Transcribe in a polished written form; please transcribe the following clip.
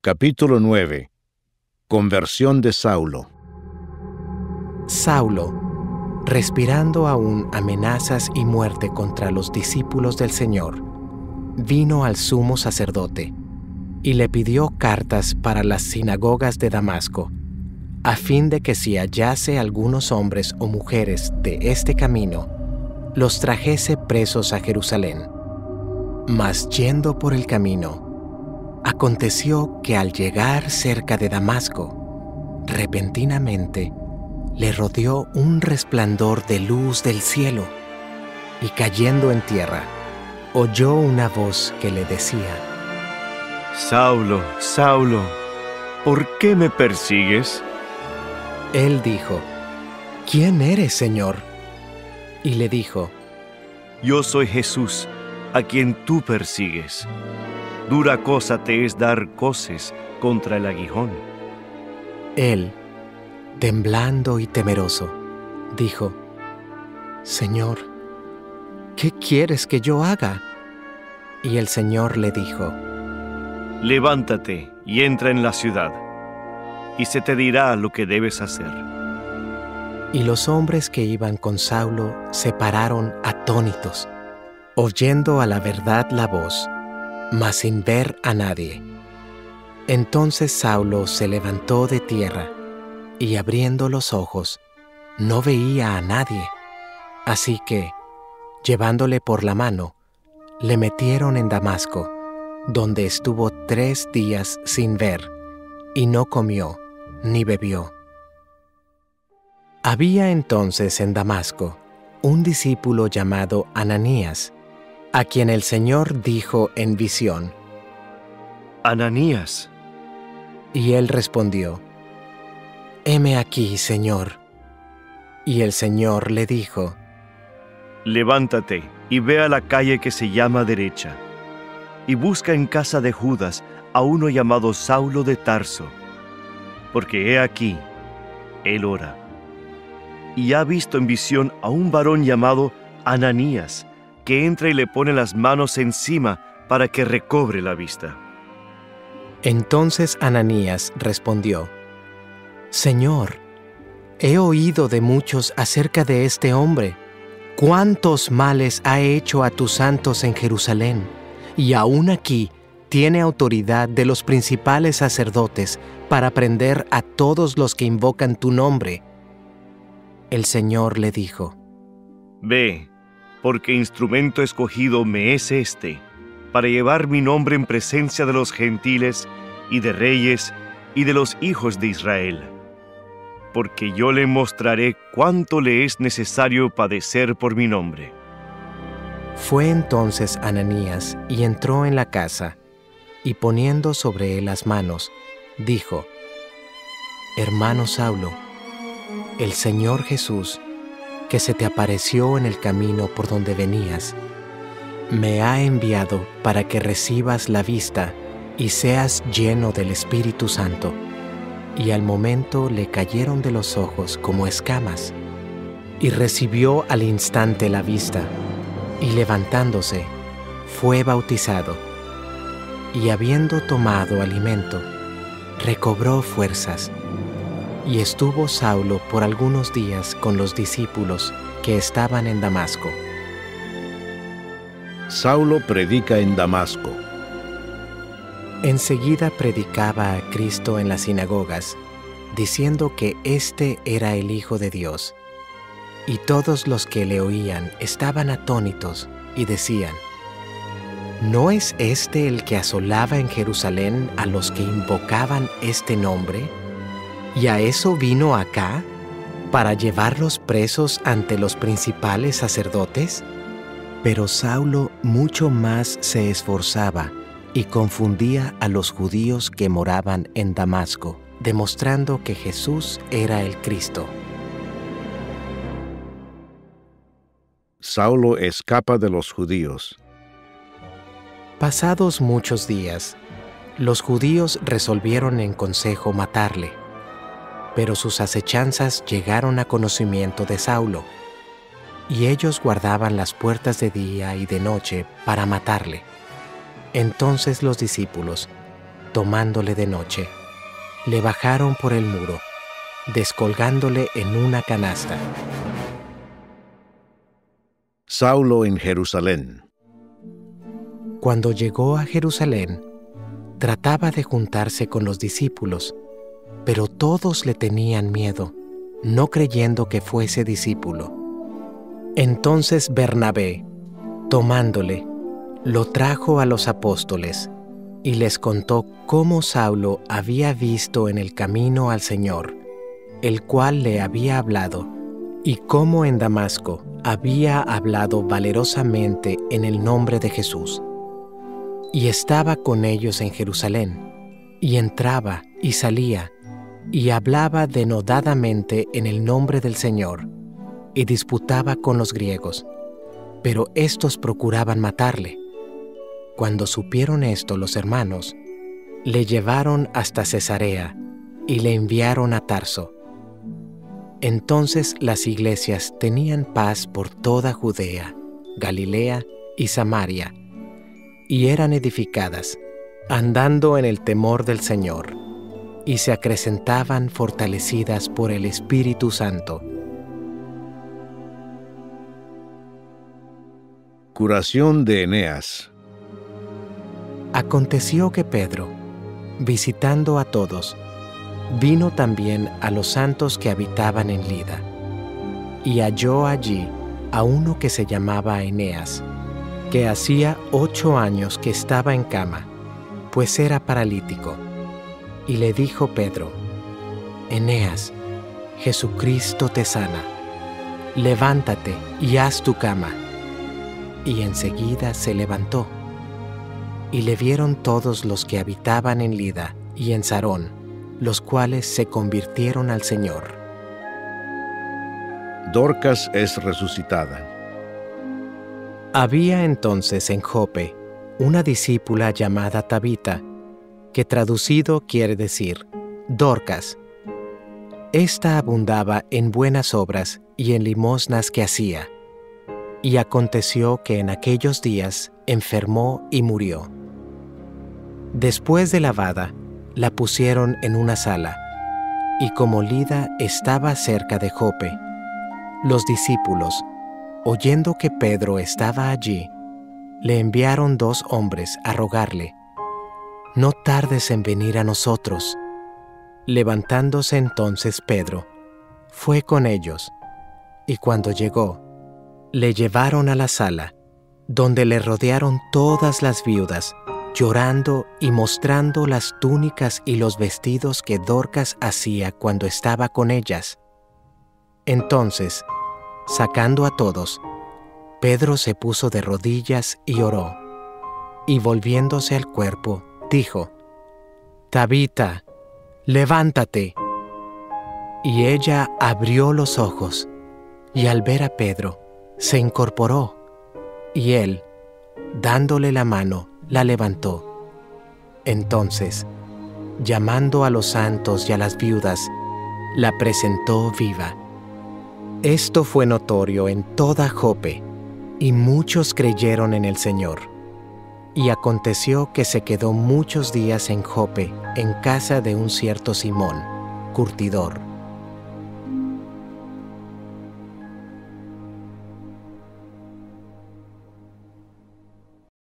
Capítulo 9. Conversión de Saulo. Saulo, respirando aún amenazas y muerte contra los discípulos del Señor, vino al sumo sacerdote y le pidió cartas para las sinagogas de Damasco, a fin de que si hallase algunos hombres o mujeres de este camino, los trajese presos a Jerusalén. Mas yendo por el camino, aconteció que al llegar cerca de Damasco, repentinamente le rodeó un resplandor de luz del cielo, y cayendo en tierra, oyó una voz que le decía: Saulo, Saulo, ¿por qué me persigues? Él dijo: ¿Quién eres, Señor? Y le dijo: Yo soy Jesús, a quien tú persigues. Dura cosa te es dar coces contra el aguijón. Él, temblando y temeroso, dijo: Señor, ¿qué quieres que yo haga? Y el Señor le dijo: Levántate y entra en la ciudad, y se te dirá lo que debes hacer. Y los hombres que iban con Saulo se pararon atónitos, oyendo a la verdad la voz, mas sin ver a nadie. Entonces Saulo se levantó de tierra, y abriendo los ojos, no veía a nadie. Así que, llevándole por la mano, le metieron en Damasco, donde estuvo 3 días sin ver, y no comió ni bebió. Había entonces en Damasco un discípulo llamado Ananías, a quien el Señor dijo en visión: Ananías. Y él respondió: Heme aquí, Señor. Y el Señor le dijo: Levántate y ve a la calle que se llama Derecha, y busca en casa de Judas a uno llamado Saulo de Tarso, porque he aquí, él ora, y ha visto en visión a un varón llamado Ananías, que entra y le pone las manos encima para que recobre la vista. Entonces Ananías respondió: Señor, he oído de muchos acerca de este hombre, cuántos males ha hecho a tus santos en Jerusalén, y aún aquí tiene autoridad de los principales sacerdotes para prender a todos los que invocan tu nombre. El Señor le dijo: Ve, porque instrumento escogido me es este, para llevar mi nombre en presencia de los gentiles y de reyes y de los hijos de Israel. Porque yo le mostraré cuánto le es necesario padecer por mi nombre. Fue entonces Ananías y entró en la casa, y poniendo sobre él las manos, dijo: Hermano Saulo, el Señor Jesús, que se te apareció en el camino por donde venías, me ha enviado para que recibas la vista y seas lleno del Espíritu Santo. Y al momento le cayeron de los ojos como escamas, y recibió al instante la vista, y levantándose, fue bautizado. Y habiendo tomado alimento, recobró fuerzas. Y estuvo Saulo por algunos días con los discípulos que estaban en Damasco. Saulo predica en Damasco. Enseguida predicaba a Cristo en las sinagogas, diciendo que éste era el Hijo de Dios. Y todos los que le oían estaban atónitos y decían: ¿No es este el que asolaba en Jerusalén a los que invocaban este nombre? ¿Y a eso vino acá, para llevarlos presos ante los principales sacerdotes? Pero Saulo mucho más se esforzaba y confundía a los judíos que moraban en Damasco, demostrando que Jesús era el Cristo. Saulo escapa de los judíos. Pasados muchos días, los judíos resolvieron en consejo matarle, pero sus acechanzas llegaron a conocimiento de Saulo, y ellos guardaban las puertas de día y de noche para matarle. Entonces los discípulos, tomándole de noche, le bajaron por el muro, descolgándole en una canasta. Saulo en Jerusalén. Cuando llegó a Jerusalén, trataba de juntarse con los discípulos, pero todos le tenían miedo, no creyendo que fuese discípulo. Entonces Bernabé, tomándole, lo trajo a los apóstoles y les contó cómo Saulo había visto en el camino al Señor, el cual le había hablado, y cómo en Damasco había hablado valerosamente en el nombre de Jesús. Y estaba con ellos en Jerusalén, y entraba y salía, y hablaba denodadamente en el nombre del Señor, y disputaba con los griegos, pero éstos procuraban matarle. Cuando supieron esto los hermanos, le llevaron hasta Cesarea, y le enviaron a Tarso. Entonces las iglesias tenían paz por toda Judea, Galilea y Samaria, y eran edificadas, andando en el temor del Señor, y se acrecentaban fortalecidas por el Espíritu Santo. Curación de Eneas. Aconteció que Pedro, visitando a todos, vino también a los santos que habitaban en Lida, y halló allí a uno que se llamaba Eneas, que hacía 8 años que estaba en cama, pues era paralítico. Y le dijo Pedro: Eneas, Jesucristo te sana. Levántate y haz tu cama. Y enseguida se levantó. Y le vieron todos los que habitaban en Lida y en Sarón, los cuales se convirtieron al Señor. Dorcas es resucitada. Había entonces en Jope una discípula llamada Tabita, que traducido quiere decir Dorcas. Esta abundaba en buenas obras y en limosnas que hacía. Y aconteció que en aquellos días enfermó y murió. Después de lavada, la pusieron en una sala, y como Lida estaba cerca de Jope, los discípulos, oyendo que Pedro estaba allí, le enviaron 2 hombres a rogarle: no tardes en venir a nosotros. Levantándose entonces Pedro, fue con ellos, y cuando llegó, le llevaron a la sala, donde le rodearon todas las viudas, llorando y mostrando las túnicas y los vestidos que Dorcas hacía cuando estaba con ellas. Entonces, sacando a todos, Pedro se puso de rodillas y oró, y volviéndose al cuerpo, dijo: Tabita, levántate. Y ella abrió los ojos, y al ver a Pedro, se incorporó, y él, dándole la mano, la levantó. Entonces, llamando a los santos y a las viudas, la presentó viva. Esto fue notorio en toda Jope, y muchos creyeron en el Señor. Y aconteció que se quedó muchos días en Jope, en casa de un cierto Simón, curtidor,